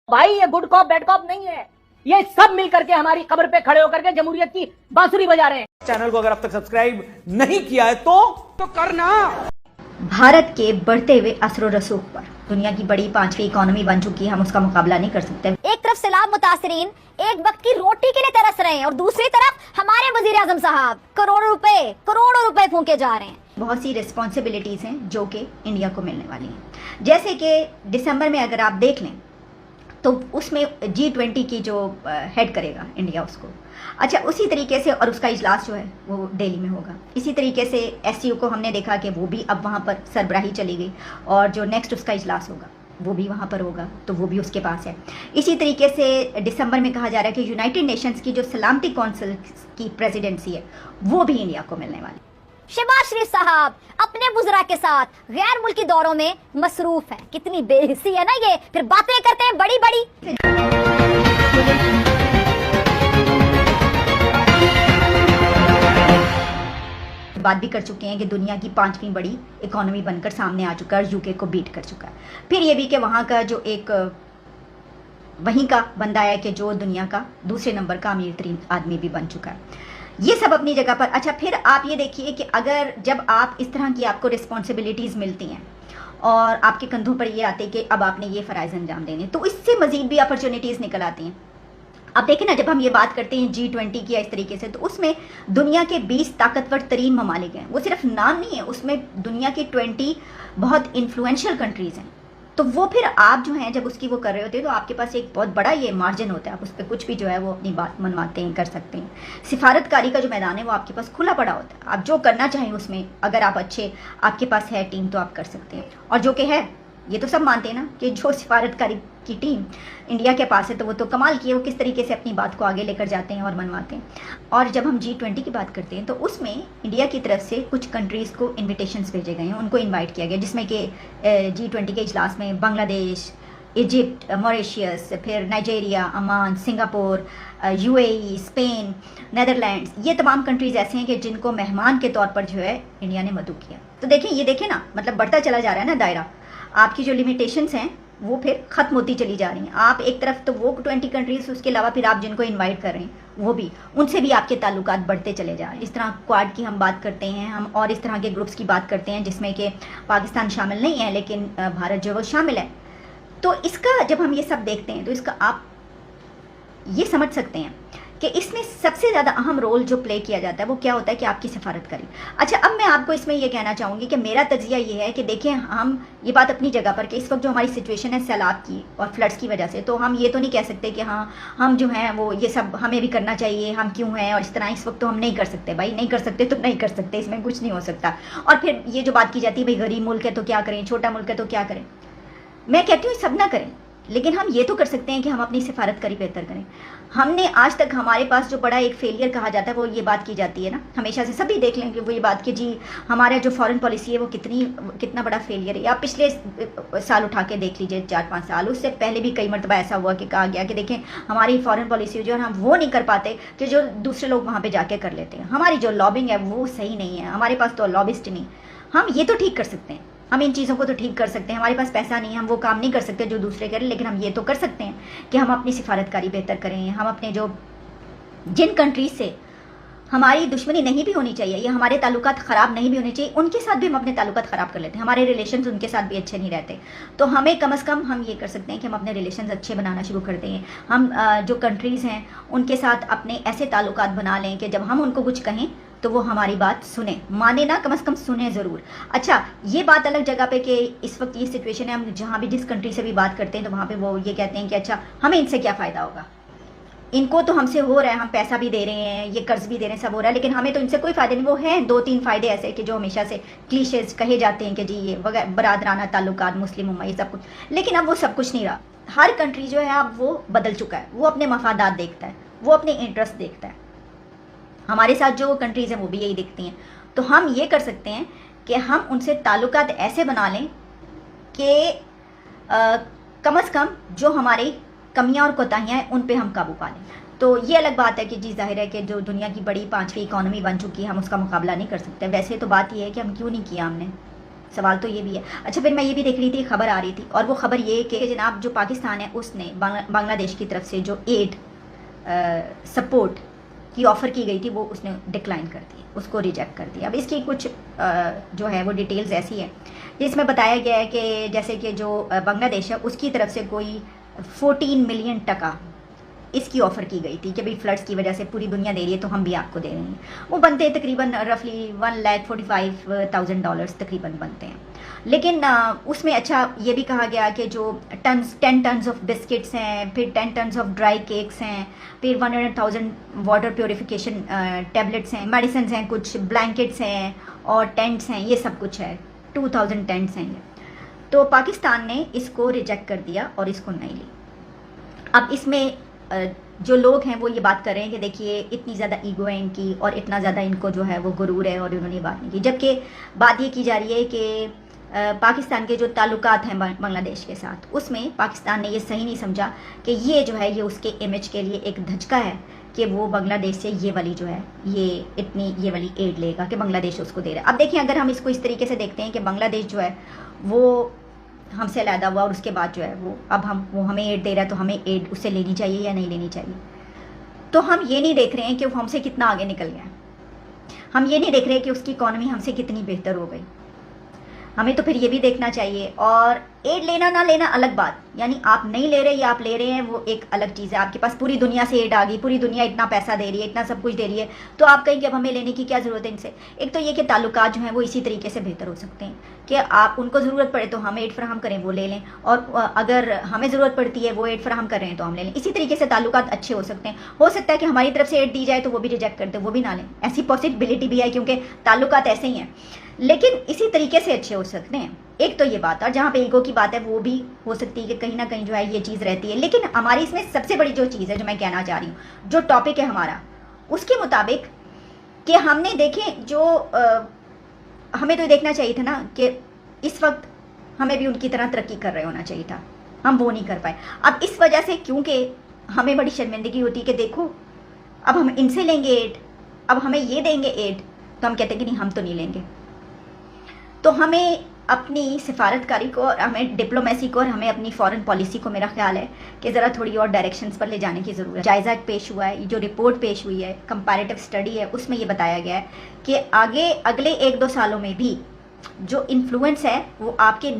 भाई ये good cop bad cop नहीं है, ये सब मिल करके हमारी कब्र पे खड़े होकर के जमहूरियत की बांसुरी बजा रहे हैं। चैनल को अगर अब तक सब्सक्राइब नहीं किया है तो करना। भारत के बढ़ते हुए असर रसूख पर दुनिया की बड़ी पांचवी इकोनॉमी बन चुकी है, हम उसका मुकाबला नहीं कर सकते। एक तरफ सैलाब मुतासरीन एक वक्त की रोटी के लिए तरस रहे हैं और दूसरी तरफ हमारे वजीर आजम साहब करोड़ों रुपए फूंके जा रहे हैं। बहुत सी रिस्पॉन्सिबिलिटीज हैं जो कि इंडिया को मिलने वाली हैं, जैसे कि दिसंबर में अगर आप देख लें तो उसमें G20 की जो हेड करेगा इंडिया उसको, अच्छा उसी तरीके से, और उसका इजलास जो है वो दिल्ली में होगा। इसी तरीके से SCO को हमने देखा कि वो भी अब वहाँ पर सरबराही चली गई और जो नेक्स्ट उसका इजलास होगा वो भी वहाँ पर होगा, तो वो भी उसके पास है। इसी तरीके से दिसंबर में कहा जा रहा है कि यूनाइटेड नेशंस की जो सलामती काउंसिल की प्रेसिडेंसी है वो भी इंडिया को मिलने वाली। शहबाज शरीफ साहब अपने बुजरा के साथ गैर मुल्की दौरों में मसरूफ है। कितनी बेहिस्सी है ना ये, फिर बातें करते हैं बड़ी बड़ी। बात भी कर चुके हैं कि दुनिया की पांचवी बड़ी इकोनॉमी बनकर सामने आ चुका है और यूके को बीट कर चुका है। फिर ये भी कि वहाँ का जो एक वहीं का बंदा है कि जो दुनिया का दूसरे नंबर का अमीर तरीन आदमी भी बन चुका है। ये सब अपनी जगह पर। अच्छा फिर आप ये देखिए कि अगर जब आप इस तरह की आपको रिस्पॉन्सिबिलिटीज़ मिलती हैं और आपके कंधों पर ये आते कि अब आपने ये फ़राइज़ अंजाम देने, तो इससे मज़ीद भी अपॉर्चुनिटीज़ निकल आती हैं। अब देखें ना, जब हम ये बात करते हैं G20 की इस तरीके से, तो उसमें दुनिया के 20 ताकतवर तरीन ममालिक हैं। वो सिर्फ नाम नहीं है, उसमें दुनिया की 20 बहुत इन्फ्लुएंशियल कंट्रीज़ हैं। तो वो फिर आप जो हैं जब उसकी वो कर रहे होते हैं तो आपके पास एक बहुत बड़ा ये मार्जिन होता है, आप उस पर कुछ भी जो है वो अपनी बात मनवाते हैं, कर सकते हैं। सिफारतकारी का जो मैदान है वो आपके पास खुला पड़ा होता है, आप जो करना चाहें उसमें अगर आप अच्छे आपके पास है टीम तो आप कर सकते हैं। और जो कि है, ये तो सब मानते हैं ना कि जो सिफारतकारी की टीम इंडिया के पास है तो वो तो कमाल की है, वो किस तरीके से अपनी बात को आगे लेकर जाते हैं और मनवाते हैं। और जब हम G20 की बात करते हैं तो उसमें इंडिया की तरफ से कुछ कंट्रीज़ को इन्विटेशंस भेजे गए हैं, उनको इनवाइट किया गया, जिसमें कि G20 के इजलास में बांग्लादेश, इजिप्ट, मॉरिशियस, फिर नाइजीरिया, अमान, सिंगापुर, UAE, स्पेन, नीदरलैंड्स, ये तमाम कंट्रीज़ ऐसे हैं कि जिनको मेहमान के तौर पर जो है इंडिया ने मदऊ किया। तो देखें, ये देखें ना, मतलब बढ़ता चला जा रहा है ना दायरा। आपकी जो लिमिटेशंस हैं वो फिर ख़त्म होती चली जा रही हैं। आप एक तरफ तो वो 20 कंट्रीज़, उसके अलावा फिर आप जिनको इनवाइट कर रहे हैं वो भी, उनसे भी आपके ताल्लुकात बढ़ते चले जा रहे हैं। इस तरह क्वाड की हम बात करते हैं, हम और इस तरह के ग्रुप्स की बात करते हैं जिसमें कि पाकिस्तान शामिल नहीं है लेकिन भारत जो वो शामिल है। तो इसका जब हम ये सब देखते हैं तो इसका आप ये समझ सकते हैं कि इसमें सबसे ज़्यादा अहम रोल जो प्ले किया जाता है वो क्या होता है कि आपकी सिफारतकारी। अच्छा, अब मैं आपको इसमें ये कहना चाहूँगी कि मेरा तज्जिया ये है कि देखें, हम ये बात अपनी जगह पर कि इस वक्त जो हमारी सिचुएशन है सैलाब की और फ्लड्स की वजह से, तो हम ये तो नहीं कह सकते कि हाँ हम जो हैं वो ये सब हमें भी करना चाहिए, हम क्यों हैं और इस तरह। इस वक्त तो हम नहीं कर सकते भाई, नहीं कर सकते तो नहीं कर सकते, इसमें कुछ नहीं हो सकता। और फिर ये जो बात की जाती है भाई गरीब मुल्क है तो क्या करें, छोटा मुल्क है तो क्या करें, मैं कहती हूँ सब ना करें, लेकिन हम ये तो कर सकते हैं कि हम अपनी सिफारतकारी बेहतर करें। हमने आज तक, हमारे पास जो बड़ा एक फेलियर कहा जाता है वो ये बात की जाती है ना, हमेशा से सभी देख लेंगे वो ये बात कि जी हमारा जो फॉरेन पॉलिसी है वो कितना बड़ा फेलियर है। आप पिछले साल उठा के देख लीजिए, 4-5 साल, उससे पहले भी कई मरतबा ऐसा हुआ कि कहा गया कि देखें हमारी फॉरेन पॉलिसी जो है हम वो नहीं कर पाते कि जो दूसरे लोग वहाँ पर जाके कर लेते हैं। हमारी जो लॉबिंग है वो सही नहीं है, हमारे पास तो लॉबिस्ट नहीं। हम ये तो ठीक कर सकते हैं, हम इन चीज़ों को तो ठीक कर सकते हैं। हमारे पास पैसा नहीं है, हम वो काम नहीं कर सकते जो दूसरे करें, लेकिन हम ये तो कर सकते हैं कि हम अपनी सिफारतकारी बेहतर करें। हम अपने जो जिन कंट्रीज से हमारी दुश्मनी नहीं भी होनी चाहिए या हमारे ताल्लुकात ख़राब नहीं भी होने चाहिए, उनके साथ भी हम अपने ताल्लुकात ख़राब कर लेते हैं, हमारे रिलेशंस उनके साथ भी अच्छे नहीं रहते। तो हमें कम से कम हम ये कर सकते हैं कि हम अपने रिलेशंस अच्छे बनाना शुरू कर दें। हम जो कंट्रीज़ हैं उनके साथ अपने ऐसे ताल्लुकात बना लें कि जब हम उनको कुछ कहें तो वो हमारी बात सुने, माने ना, कम से कम सुने ज़रूर। अच्छा, ये बात अलग जगह पे कि इस वक्त ये सिचुएशन है, हम जहाँ भी जिस कंट्री से भी बात करते हैं तो वहाँ पे वो ये कहते हैं कि अच्छा हमें इनसे क्या फ़ायदा होगा, इनको तो हमसे हो रहा है, हम पैसा भी दे रहे हैं, ये कर्ज भी दे रहे हैं, सब हो रहा है, लेकिन हमें तो इनसे कोई फ़ायदा नहीं। वो हैं 2-3 फ़ायदे ऐसे कि जो हमेशा से क्लीशेज कहे जाते हैं कि जी ये बरादराना ताल्लुकात, मुस्लिम उम्मा, ये सब कुछ, लेकिन अब वो सब कुछ नहीं रहा। हर कंट्री जो है अब वो बदल चुका है, वो अपने मफादात देखता है, वो अपने इंटरेस्ट देखता है। हमारे साथ जो कंट्रीज़ हैं वो भी यही देखती हैं। तो हम ये कर सकते हैं कि हम उनसे ताल्लुकात ऐसे बना लें कि कम से कम जो हमारी कमियां और कोताहियाँ हैं उन पे हम काबू पा लें। तो ये अलग बात है कि जी जाहिर है कि जो दुनिया की बड़ी पांचवी इकोनॉमी बन चुकी है हम उसका मुकाबला नहीं कर सकते। वैसे तो बात ये है कि हम क्यों नहीं किया हमने, سوال تو یہ بھی ہے. اچھا پھر میں یہ بھی دیکھ رہی تھی, خبر آ رہی تھی, اور وہ خبر یہ کہ جناب جو پاکستان ہے اس نے بنگلہ دیش کی طرف سے جو ایڈ سپورٹ کی آفر کی گئی تھی وہ اس نے ڈکلائن کر دی, اس کو ریجیکٹ کر دیا. اب اس کی کچھ جو ہے وہ ڈیٹیلز ایسی ہیں جس میں بتایا گیا ہے کہ جیسے کہ جو بنگلہ دیش ہے اس کی طرف سے کوئی 14 ملین ٹکا اس کی آفر کی گئی تھی کہ بھئی فلڈس کی وجہ سے پوری دنیا دے رہی ہے تو ہم بھی آپ کو دے رہے ہیں. وہ بنتے ہیں تقریباً رفلی $1,45,000 تقریباً بنتے ہیں. لیکن اس میں اچھا یہ بھی کہا گیا کہ جو 10 ٹنز آف بسکٹس ہیں, پھر 10 ٹنز آف ڈرائی کیکس ہیں, پھر 100,000 واٹر پیوریفیکیشن ٹیبلٹس ہیں, میڈیسنز ہیں, کچھ بلینکٹس ہیں اور ٹینٹس ہیں, یہ سب کچھ ہے. 2000 ٹینٹس ہیں یہ. تو پاکستان نے اس کو ریجیکٹ کر دیا اور اس کو نہیں لی. اب اس میں جو لوگ ہیں وہ یہ بات کر رہے ہیں کہ دیکھیے اتنی زیادہ ایگو ہے ان کی اور اتنا زیادہ ان کو جو ہے وہ غرور ہے اور انہوں نے بات نہیں کی, جبکہ بات یہ کی جا رہی ہے کہ پاکستان کے جو تعلقات ہیں بنگلہ دیش کے ساتھ اس میں پاکستان نے یہ صحیح نہیں سمجھا کہ یہ جو ہے یہ اس کے امیج کے لیے ایک دھچکا ہے کہ وہ بنگلہ دیش سے یہ والی جو ہے یہ والی ایڈ لے گا کہ بنگلہ دیش اس کو دے رہا ہے. اب دیکھیں اگر ہم اس کو اس طریقے سے دیکھتے ہیں کہ بنگلہ دیش جو ہے وہ ہم سے علیحدہ ہوا اور اس کے بعد جو ہے وہ اب وہ ہمیں ایڈ دے رہا ہے تو ہمیں ایڈ اس سے لینی چاہیے یا نہیں لینی چاہیے. تو ہم یہ نہیں دیکھ رہے ہیں کہ وہ ہم سے کتنا آگے نکل گیا, ہم یہ نہیں دیکھ رہے کہ اس کی اکانومی ہم سے کتنی بہتر ہو گئی. ہمیں تو پھر یہ بھی دیکھنا چاہیے. اور ایڈ لینا نہ لینا الگ بات, یعنی آپ نہیں لے رہے یا آپ لے رہے ہیں وہ ایک الگ چیز ہے. آپ کے پاس پوری دنیا سے ایڈ آ گئی, پوری دنیا اتنا پیسہ دے رہی ہے, اتنا سب کچھ دے رہی ہے, تو آپ کہیں کہ اب ہمیں لینے کی کیا ضرورت ہے ان سے. ایک تو یہ کہ تعلقات جو ہیں وہ اسی طریقے سے بہتر ہو سکتے ہیں کہ آپ ان کو ضرورت پڑے تو ہم ایڈ فراہم کریں وہ لے لیں, اور اگر ہمیں ضرورت پڑتی ہے وہ ایڈ فراہم کر رہے ہیں تو ہم لے لیں. اسی طریقے سے تعلقات اچھے ہو سکتے ہیں. ہو سکتا ہے کہ ہماری طرف سے ایڈ دی جائے تو وہ بھی ریجیکٹ کر دیں, وہ بھی نہ لیں, ایسی پاسبلٹی بھی ہے کیونکہ تعلقات ایسے ہی ہیں. لیکن اسی طریقے سے اچھے ہو سکتے ہیں. ایک تو یہ بات, اور جہاں پہ ایگو کی بات ہے وہ بھی ہو سکتی ہے کہ کہیں نہ کہیں جو ہے یہ چیز رہتی ہے. لیکن ہماری اس میں سب سے بڑی جو چیز ہے جو میں کہنا چاہ رہی ہوں, جو ٹاپک ہے ہمارا, اس کے مطابق کہ ہم نے دیکھیں جو ہمیں تو دیکھنا چاہیے تھا نا کہ اس وقت ہمیں بھی ان کی طرح ترقی کر رہے ہونا چاہیے تھا, ہم وہ نہیں کر پائے. اب اس وجہ سے کیونکہ ہمیں بڑی شرمندگی ہوتی کہ دیکھو اب ہم ان سے لیں گے ایڈ, اب ہمیں یہ دیں گے ایڈ, تو ہم کہتے ہیں کہ نہیں ہم تو نہیں لیں گے. تو ہمیں اپنی سفارتکاری کو اور ہمیں ڈپلومیسی کو اور ہمیں اپنی فارن پالیسی کو میرا خیال ہے کہ ذرا تھوڑی اور ڈائریکشنز پر لے جانے کی ضرورت ہے. جائزہ پیش ہوا ہے, جو رپورٹ پیش ہوئی ہے, کمپیریٹیو اسٹڈی ہے, اس میں یہ بتایا گیا ہے کہ اگلے 1-2 سالوں میں بھی جو انفلوئنس ہے وہ آپ کے